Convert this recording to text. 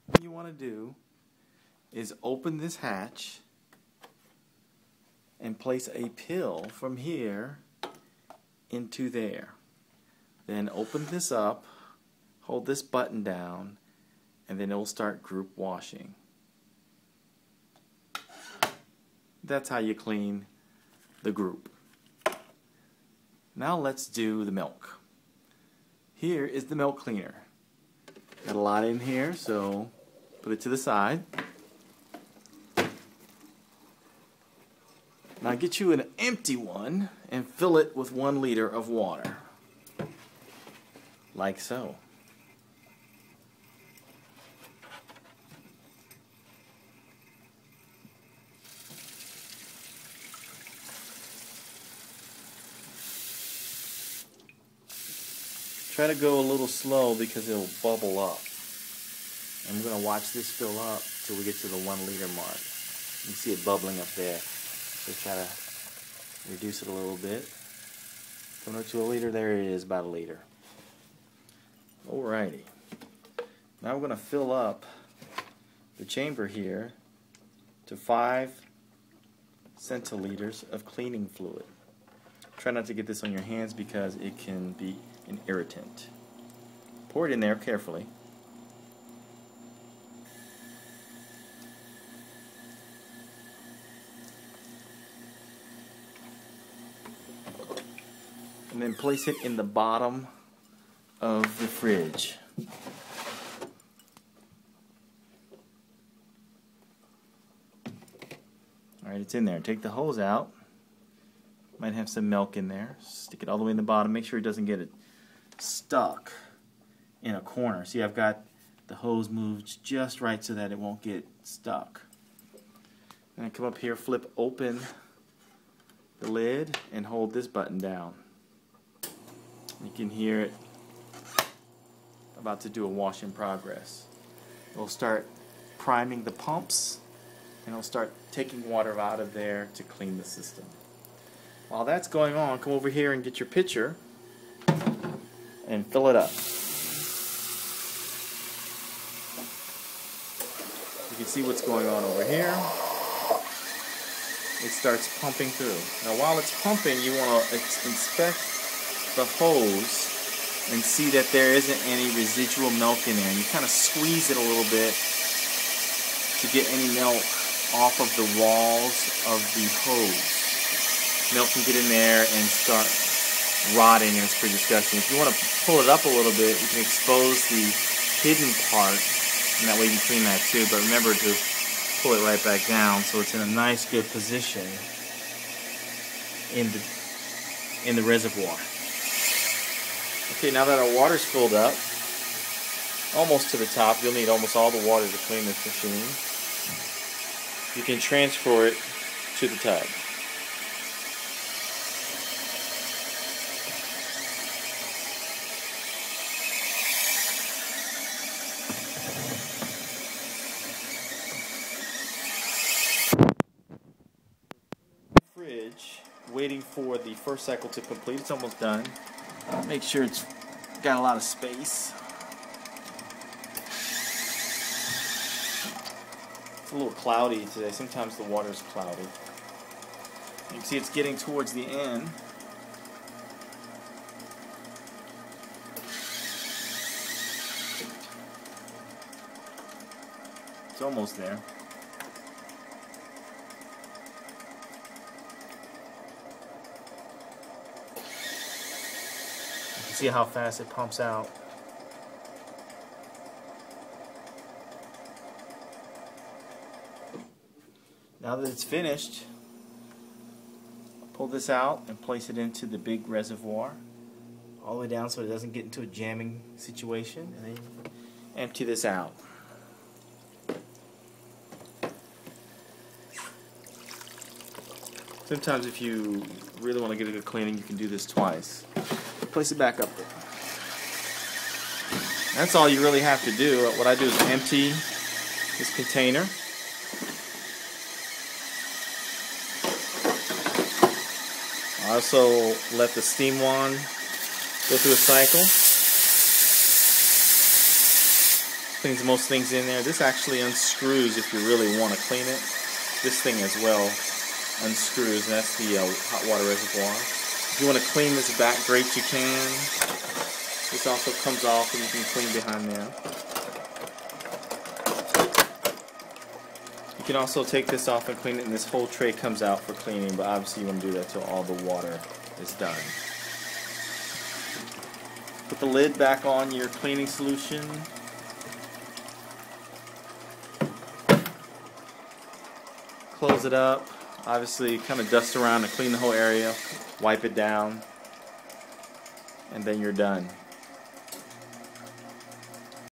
What you want to do is open this hatch and place a pill from here into there. Then open this up, hold this button down, and then it will start group washing. That's how you clean the group. Now let's do the milk. Here is the milk cleaner. Got a lot in here, so put it to the side. Now get you an empty one and fill it with 1 liter of water. Like so. Try to go a little slow because it'll bubble up. And we're going to watch this fill up till we get to the 1 liter mark. You can see it bubbling up there. So try to reduce it a little bit. Coming up to a liter, there it is, about a liter. Alrighty. Now we're going to fill up the chamber here to 5 centiliters of cleaning fluid. Try not to get this on your hands because it can be an irritant. Pour it in there carefully. And then place it in the bottom of the fridge. Alright, it's in there. Take the hose out. Might have some milk in there. Stick it all the way in the bottom. Make sure it doesn't get it stuck in a corner. See, I've got the hose moved just right so that it won't get stuck. And I come up here, flip open the lid, and hold this button down. You can hear it about to do a wash in progress. It'll start priming the pumps, and it'll start taking water out of there to clean the system. While that's going on, come over here and get your pitcher and fill it up. You can see what's going on over here. It starts pumping through. Now while it's pumping, you want to inspect the hose and see that there isn't any residual milk in there. You kind of squeeze it a little bit to get any milk off of the walls of the hose. Milk can get in there and start rotting, and it's pretty disgusting. If you want to pull it up a little bit, you can expose the hidden part, and that way you can clean that too. But remember to pull it right back down so it's in a nice, good position in the reservoir. Okay, now that our water's filled up, almost to the top, you'll need almost all the water to clean this machine. You can transfer it to the tub. Fridge, waiting for the first cycle to complete. It's almost done. Make sure it's got a lot of space. It's a little cloudy today. Sometimes the water's cloudy. You can see it's getting towards the end. It's almost there. See how fast it pumps out. Now that it's finished, pull this out and place it into the big reservoir all the way down so it doesn't get into a jamming situation, and then empty this out. Sometimes if you really want to get a good cleaning, you can do this twice. Place it back up there. That's all you really have to do. What I do is empty this container. I also let the steam wand go through a cycle. Cleans most things in there. This actually unscrews if you really want to clean it. This thing as well unscrews, and that's the hot water reservoir. If you want to clean this back grate, you can. This also comes off and you can clean behind there. You can also take this off and clean it, and this whole tray comes out for cleaning, but obviously you want to do that till all the water is done. Put the lid back on your cleaning solution. Close it up. Obviously kind of dust around and clean the whole area. Wipe it down. And then you're done.